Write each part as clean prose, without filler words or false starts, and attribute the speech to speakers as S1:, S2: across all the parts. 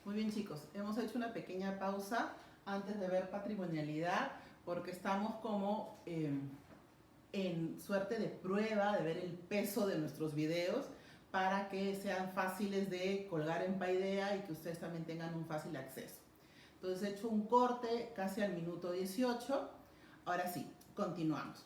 S1: Muy bien, chicos, hemos hecho una pequeña pausa antes de ver patrimonialidad porque estamos como en suerte de prueba de ver el peso de nuestros videos para que sean fáciles de colgar en Paideia y que ustedes también tengan un fácil acceso. Entonces he hecho un corte casi al minuto 18. Ahora sí, continuamos.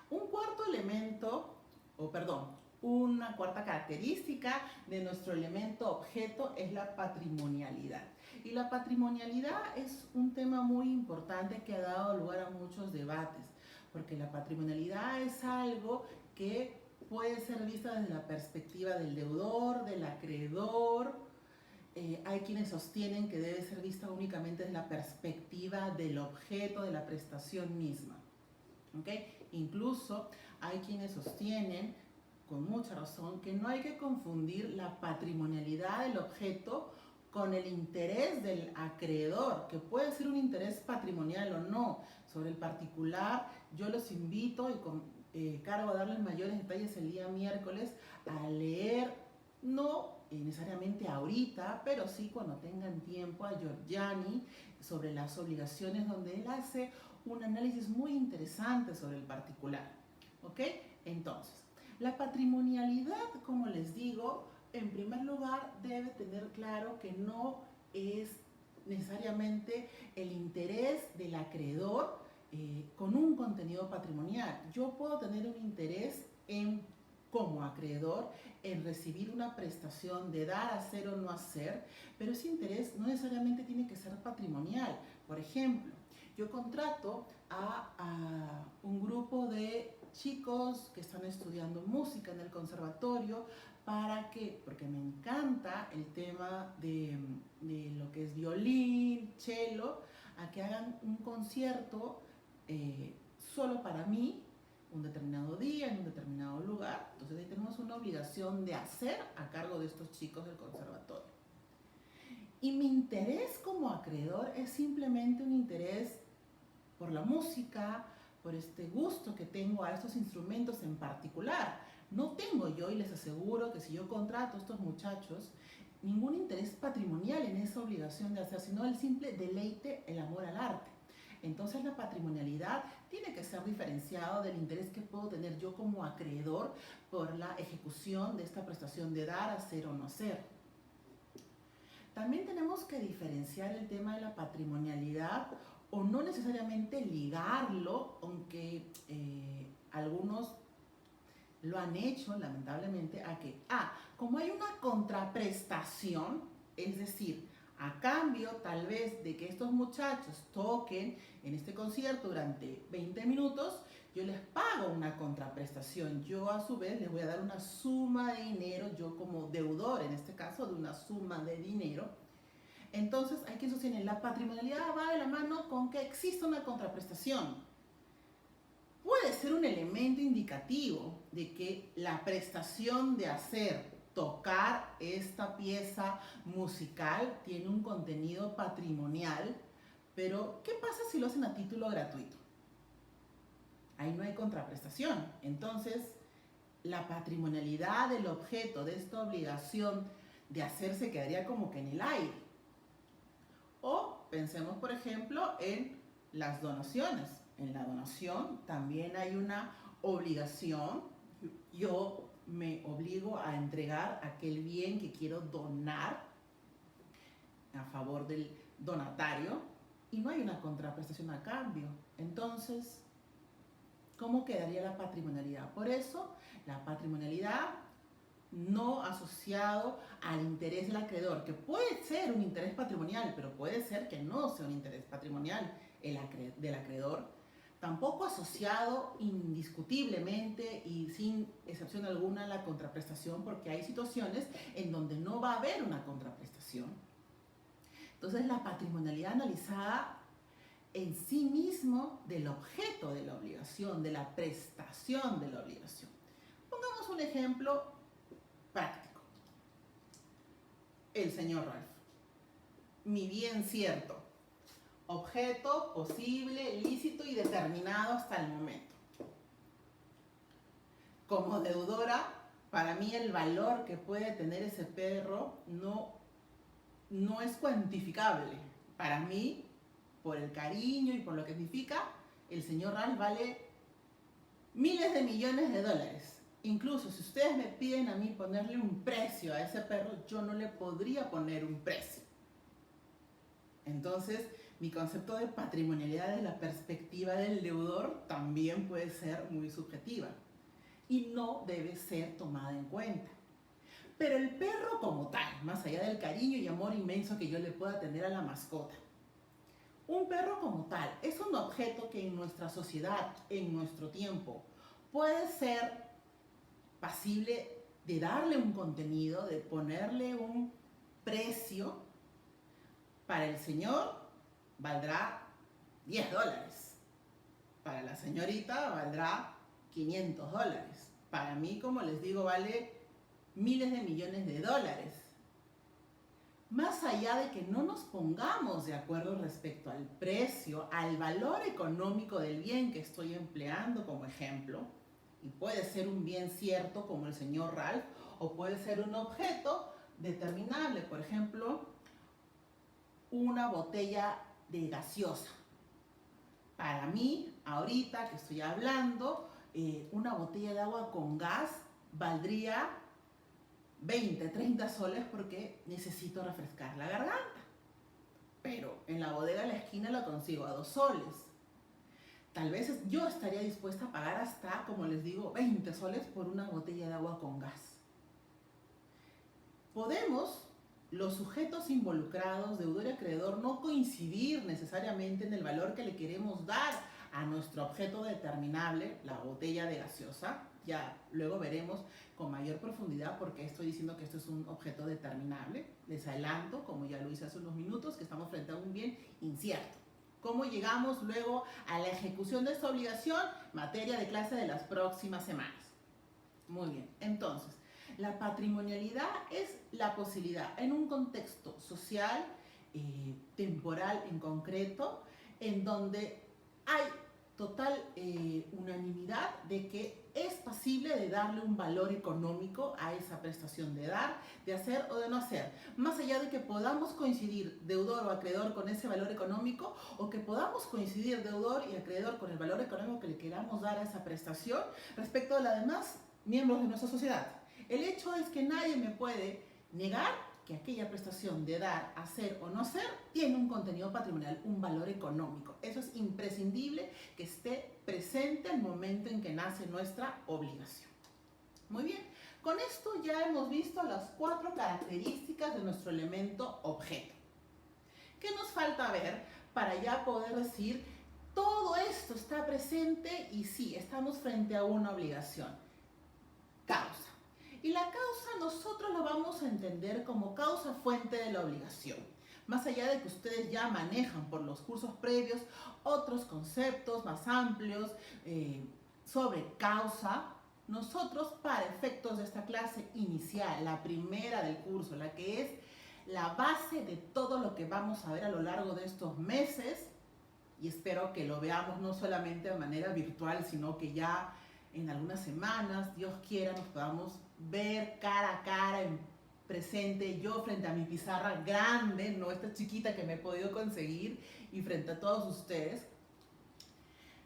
S1: Un cuarto elemento, o perdón, una cuarta característica de nuestro elemento objeto es la patrimonialidad. Y la patrimonialidad es un tema muy importante que ha dado lugar a muchos debates, porque la patrimonialidad es algo que puede ser vista desde la perspectiva del deudor, del acreedor. Hay quienes sostienen que debe ser vista únicamente desde la perspectiva del objeto, de la prestación misma. ¿Okay? Incluso hay quienes sostienen, con mucha razón, que no hay que confundir la patrimonialidad del objeto con el interés del acreedor, que puede ser un interés patrimonial o no. Sobre el particular, yo los invito y cargo a darles mayores detalles el día miércoles a leer, no necesariamente ahorita, pero sí cuando tengan tiempo, a Giorgiani sobre las obligaciones, donde él hace un análisis muy interesante sobre el particular. ¿Ok? Entonces, la patrimonialidad, como les digo, en primer lugar debe tener claro que no es necesariamente el interés del acreedor con un contenido patrimonial. Yo puedo tener un interés en, como acreedor, en recibir una prestación de dar, hacer o no hacer, pero ese interés no necesariamente tiene que ser patrimonial. Por ejemplo, yo contrato a un grupo de chicos que están estudiando música en el conservatorio. ¿Para qué? Porque me encanta el tema de lo que es violín, cello, a que hagan un concierto solo para mí, un determinado día, en un determinado lugar. Entonces ahí tenemos una obligación de hacer a cargo de estos chicos del conservatorio. Y mi interés como acreedor es simplemente un interés por la música, por este gusto que tengo a estos instrumentos en particular. No tengo yo, y les aseguro que si yo contrato a estos muchachos, ningún interés patrimonial en esa obligación de hacer, sino el simple deleite, el amor al arte. Entonces la patrimonialidad tiene que ser diferenciado del interés que puedo tener yo como acreedor por la ejecución de esta prestación de dar, hacer o no hacer. También tenemos que diferenciar el tema de la patrimonialidad o no necesariamente ligarlo, aunque algunos lo han hecho lamentablemente, a que, como hay una contraprestación, es decir, a cambio tal vez de que estos muchachos toquen en este concierto durante 20 minutos, yo les pago una contraprestación. Yo a su vez les voy a dar una suma de dinero, yo como deudor en este caso, de una suma de dinero. Entonces hay quien sostiene, la patrimonialidad va de la mano con que exista una contraprestación. Puede ser un elemento indicativo de que la prestación de hacer, tocar esta pieza musical tiene un contenido patrimonial, pero ¿qué pasa si lo hacen a título gratuito? Ahí no hay contraprestación. Entonces, la patrimonialidad del objeto de esta obligación de hacerse quedaría como que en el aire. O pensemos, por ejemplo, en las donaciones. En la donación también hay una obligación. Yo me obligo a entregar aquel bien que quiero donar a favor del donatario y no hay una contraprestación a cambio. Entonces, ¿cómo quedaría la patrimonialidad? Por eso, la patrimonialidad no asociado al interés del acreedor, que puede ser un interés patrimonial, pero puede ser que no sea un interés patrimonial del acreedor, tampoco asociado indiscutiblemente y sin excepción alguna a la contraprestación, porque hay situaciones en donde no va a haber una contraprestación. Entonces la patrimonialidad analizada en sí mismo del objeto de la obligación, de la prestación de la obligación. Pongamos un ejemplo práctico. El señor Ralph. Mi bien cierto. Objeto posible, lícito y determinado hasta el momento. Como deudora, para mí el valor que puede tener ese perro no no es cuantificable. Para mí, por el cariño y por lo que significa, el señor Ralph vale miles de millones de dólares. Incluso si ustedes me piden a mí ponerle un precio a ese perro, yo no le podría poner un precio. Entonces, mi concepto de patrimonialidad desde la perspectiva del deudor también puede ser muy subjetiva y no debe ser tomada en cuenta. Pero el perro como tal, más allá del cariño y amor inmenso que yo le pueda tener a la mascota, un perro como tal es un objeto que en nuestra sociedad, en nuestro tiempo, puede ser pasible de darle un contenido, de ponerle un precio. Para el señor valdrá 10 dólares. Para la señorita valdrá 500 dólares. Para mí, como les digo, vale miles de millones de dólares. Más allá de que no nos pongamos de acuerdo respecto al precio, al valor económico del bien que estoy empleando como ejemplo, y puede ser un bien cierto como el señor Ralph, o puede ser un objeto determinable, por ejemplo, una botella de gaseosa. Para mí, ahorita que estoy hablando, una botella de agua con gas valdría 20, 30 soles porque necesito refrescar la garganta. Pero en la bodega de la esquina lo consigo a 2 soles. Tal vez yo estaría dispuesta a pagar hasta, como les digo, 20 soles por una botella de agua con gas. Podemos, los sujetos involucrados, deudor y acreedor, no coincidir necesariamente en el valor que le queremos dar a nuestro objeto determinable, la botella de gaseosa. Ya luego veremos con mayor profundidad por qué estoy diciendo que esto es un objeto determinable. Les adelanto, como ya lo hice hace unos minutos, que estamos frente a un bien incierto. ¿Cómo llegamos luego a la ejecución de esta obligación? Materia de clase de las próximas semanas. Muy bien, entonces, la patrimonialidad es la posibilidad en un contexto social, temporal en concreto, en donde hay total unanimidad de que es pasible de darle un valor económico a esa prestación de dar, de hacer o de no hacer. Más allá de que podamos coincidir deudor o acreedor con ese valor económico, o que podamos coincidir deudor y acreedor con el valor económico que le queramos dar a esa prestación respecto a los demás miembros de nuestra sociedad. El hecho es que nadie me puede negar que aquella prestación de dar, hacer o no hacer tiene un contenido patrimonial, un valor económico. Eso es imprescindible que esté presente al momento en que nace nuestra obligación. Muy bien, con esto ya hemos visto las 4 características de nuestro elemento objeto. ¿Qué nos falta ver para ya poder decir todo esto está presente y sí, estamos frente a una obligación? Causa. Y la causa nosotros lo vamos a entender como causa fuente de la obligación. Más allá de que ustedes ya manejan por los cursos previos otros conceptos más amplios sobre causa, nosotros para efectos de esta clase inicial, la primera del curso, la que es la base de todo lo que vamos a ver a lo largo de estos meses, y espero que lo veamos no solamente de manera virtual, sino que ya en algunas semanas, Dios quiera, nos podamos ver cara a cara, en presente, yo frente a mi pizarra grande, no esta chiquita que me he podido conseguir, y frente a todos ustedes.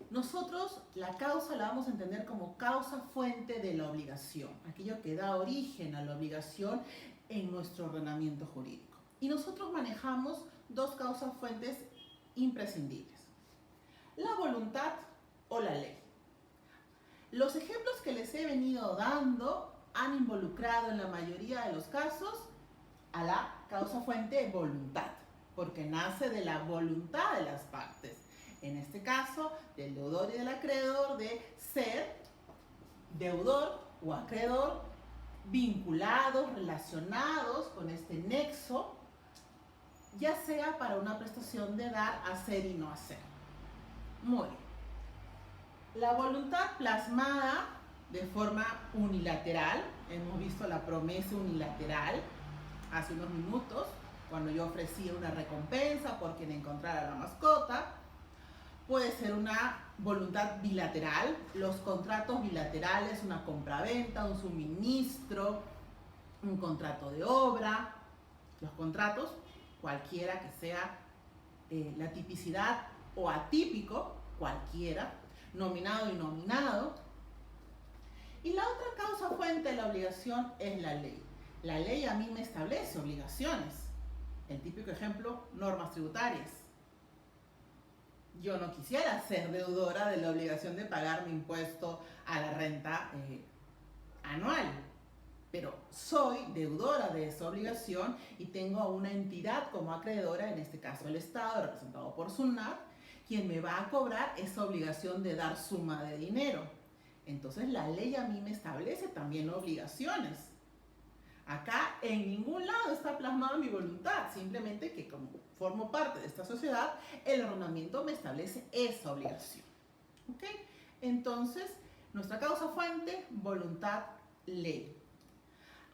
S1: Nosotros la causa la vamos a entender como causa fuente de la obligación, aquello que da origen a la obligación en nuestro ordenamiento jurídico. Y nosotros manejamos 2 causas fuentes imprescindibles: la voluntad o la ley. Los ejemplos que les he venido dando han involucrado en la mayoría de los casos a la causa fuente voluntad, porque nace de la voluntad de las partes. En este caso, del deudor y del acreedor, de ser deudor o acreedor vinculados, relacionados con este nexo, ya sea para una prestación de dar, hacer y no hacer. Muy bien. La voluntad plasmada de forma unilateral, hemos visto la promesa unilateral hace unos minutos, cuando yo ofrecía una recompensa por quien encontrara la mascota. Puede ser una voluntad bilateral, los contratos bilaterales, una compraventa, un suministro, un contrato de obra. Los contratos, cualquiera que sea la tipicidad o atípico, cualquiera, nominado y nominado. Y la otra causa fuente de la obligación es la ley. La ley a mí me establece obligaciones. El típico ejemplo, normas tributarias. Yo no quisiera ser deudora de la obligación de pagar mi impuesto a la renta anual, pero soy deudora de esa obligación y tengo a una entidad como acreedora, en este caso el Estado, representado por SUNAT, quien me va a cobrar esa obligación de dar suma de dinero. Entonces la ley a mí me establece también obligaciones. Acá en ningún lado está plasmada mi voluntad, simplemente que como formo parte de esta sociedad, el ordenamiento me establece esa obligación. ¿Ok? Entonces, nuestra causa fuente, voluntad, ley.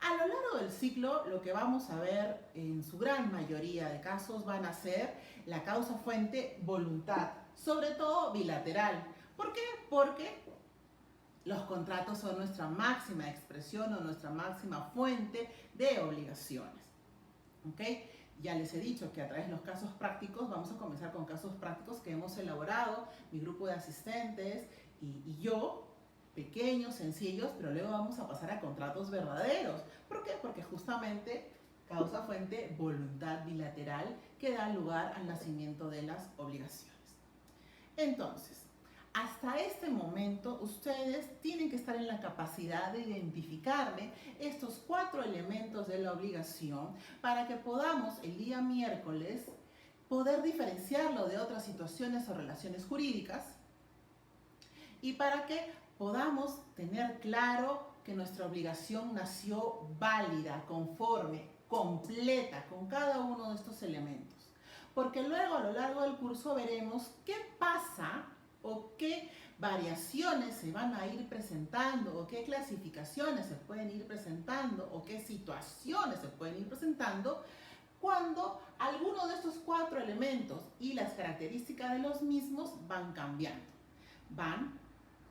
S1: A lo largo del ciclo, lo que vamos a ver en su gran mayoría de casos van a ser la causa fuente, voluntad, sobre todo bilateral. ¿Por qué? Porque los contratos son nuestra máxima expresión o nuestra máxima fuente de obligaciones. ¿Ok? Ya les he dicho que a través de los casos prácticos, vamos a comenzar con casos prácticos que hemos elaborado, mi grupo de asistentes y yo, pequeños, sencillos, pero luego vamos a pasar a contratos verdaderos. ¿Por qué? Porque justamente causa fuente, voluntad bilateral que da lugar al nacimiento de las obligaciones. Entonces, hasta este momento ustedes tienen que estar en la capacidad de identificarme estos 4 elementos de la obligación para que podamos el día miércoles poder diferenciarlo de otras situaciones o relaciones jurídicas y para que podamos tener claro que nuestra obligación nació válida, conforme, completa con cada uno de estos elementos. Porque luego a lo largo del curso veremos qué pasa o qué variaciones se van a ir presentando o qué clasificaciones se pueden ir presentando o qué situaciones se pueden ir presentando cuando alguno de estos 4 elementos y las características de los mismos van cambiando, van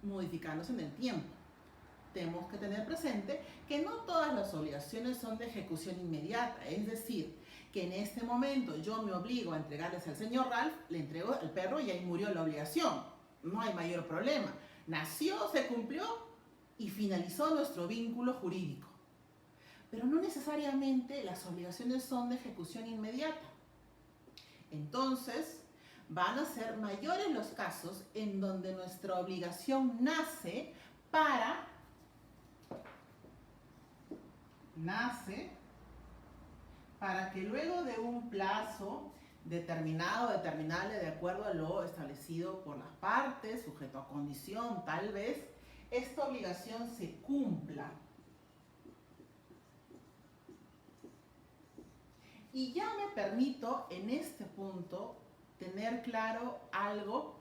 S1: modificándose en el tiempo. Tenemos que tener presente que no todas las obligaciones son de ejecución inmediata, es decir, que en este momento yo me obligo a entregarles al señor Ralph, le entrego al perro y ahí murió la obligación. No hay mayor problema. Nació, se cumplió y finalizó nuestro vínculo jurídico. Pero no necesariamente las obligaciones son de ejecución inmediata. Entonces, van a ser mayores los casos en donde nuestra obligación nace para que luego de un plazo determinado, determinable de acuerdo a lo establecido por las partes, sujeto a condición tal vez, esta obligación se cumpla. Y ya me permito en este punto tener claro algo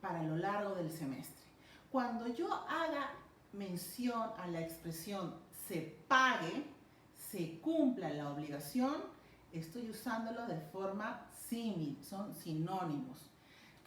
S1: para lo largo del semestre. Cuando yo haga mención a la expresión se pague, se cumpla la obligación, estoy usándolo de forma símil, son sinónimos.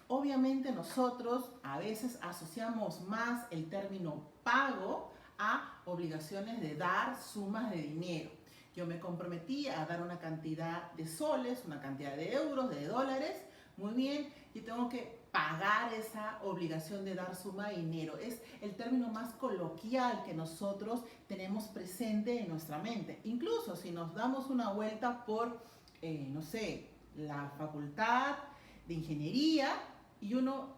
S1: Obviamente nosotros a veces asociamos más el término pago a obligaciones de dar sumas de dinero. Yo me comprometí a dar una cantidad de soles, una cantidad de euros, de dólares. Muy bien, yo tengo que pagar esa obligación de dar suma de dinero. Es el término más coloquial que nosotros tenemos presente en nuestra mente. Incluso si nos damos una vuelta por, no sé, la facultad de ingeniería y uno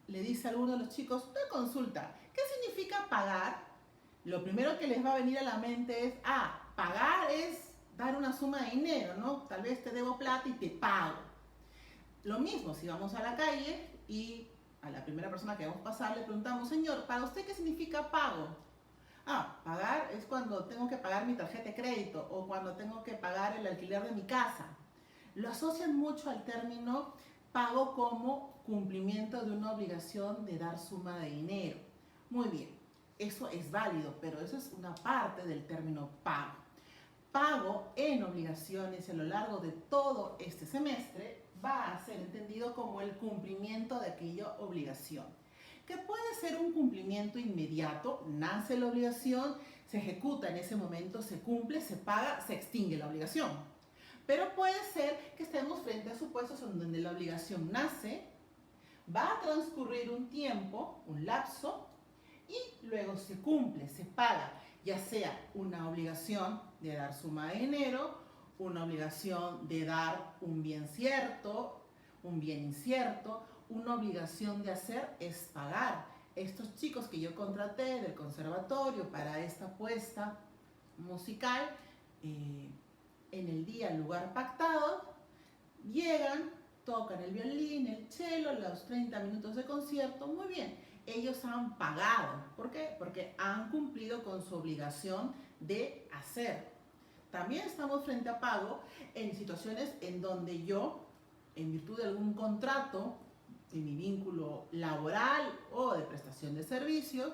S1: le dice a alguno de los chicos, una consulta, ¿qué significa pagar? Lo primero que les va a venir a la mente es, pagar es dar una suma de dinero, ¿no? Tal vez te debo plata y te pago. Lo mismo, si vamos a la calle y a la primera persona que vamos a pasar le preguntamos, señor, ¿para usted qué significa pago? Pagar es cuando tengo que pagar mi tarjeta de crédito o cuando tengo que pagar el alquiler de mi casa. Lo asocian mucho al término pago como cumplimiento de una obligación de dar suma de dinero. Muy bien, eso es válido, pero eso es una parte del término pago. Pago en obligaciones a lo largo de todo este semestre va a ser entendido como el cumplimiento de aquella obligación, que puede ser un cumplimiento inmediato, nace la obligación, se ejecuta en ese momento, se cumple, se paga, se extingue la obligación. Pero puede ser que estemos frente a supuestos en donde la obligación nace, va a transcurrir un tiempo, un lapso, y luego se cumple, se paga, ya sea una obligación de dar suma de dinero, una obligación de dar un bien cierto, un bien incierto, una obligación de hacer es pagar. Estos chicos que yo contraté del conservatorio para esta puesta musical, en el día, el lugar pactado, llegan, tocan el violín, el cello, los 30 minutos de concierto, muy bien. Ellos han pagado. ¿Por qué? Porque han cumplido con su obligación de hacer. También estamos frente a pago en situaciones en donde yo, en virtud de algún contrato, de mi vínculo laboral o de prestación de servicios,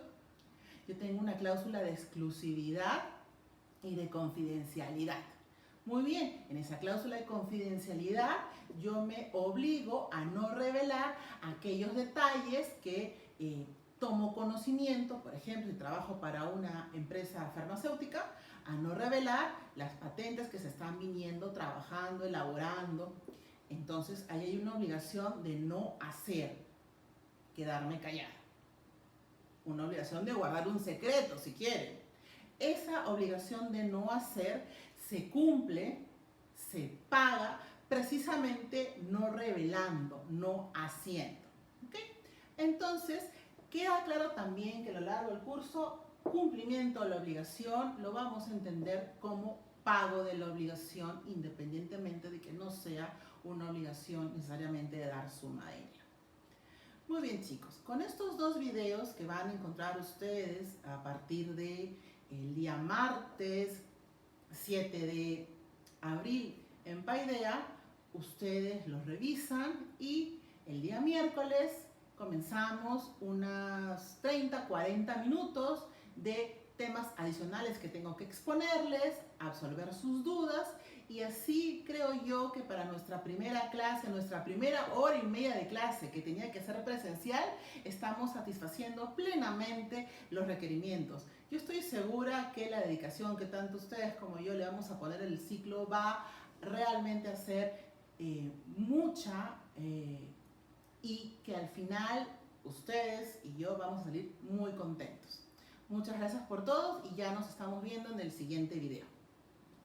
S1: yo tengo una cláusula de exclusividad y de confidencialidad. Muy bien, en esa cláusula de confidencialidad yo me obligo a no revelar aquellos detalles que tomo conocimiento, por ejemplo, si trabajo para una empresa farmacéutica, a no revelar las patentes que se están viniendo, trabajando, elaborando. Entonces, ahí hay una obligación de no hacer, quedarme callada. Una obligación de guardar un secreto, si quieren. Esa obligación de no hacer se cumple, se paga, precisamente no revelando, no haciendo. ¿Okay? Entonces, queda claro también que a lo largo del curso, cumplimiento de la obligación lo vamos a entender como pago de la obligación, independientemente de que no sea una obligación necesariamente de dar suma de dinero. Muy bien, chicos, con estos dos videos que van a encontrar ustedes a partir de el día martes 7 de abril en Paideia, ustedes los revisan y el día miércoles comenzamos unas 30-40 minutos de temas adicionales que tengo que exponerles, absolver sus dudas, y así creo yo que para nuestra primera clase, nuestra primera hora y media de clase que tenía que ser presencial, estamos satisfaciendo plenamente los requerimientos. Yo estoy segura que la dedicación que tanto ustedes como yo le vamos a poner en el ciclo va realmente a ser mucha, y que al final ustedes y yo vamos a salir muy contentos. Muchas gracias por todos y ya nos estamos viendo en el siguiente video.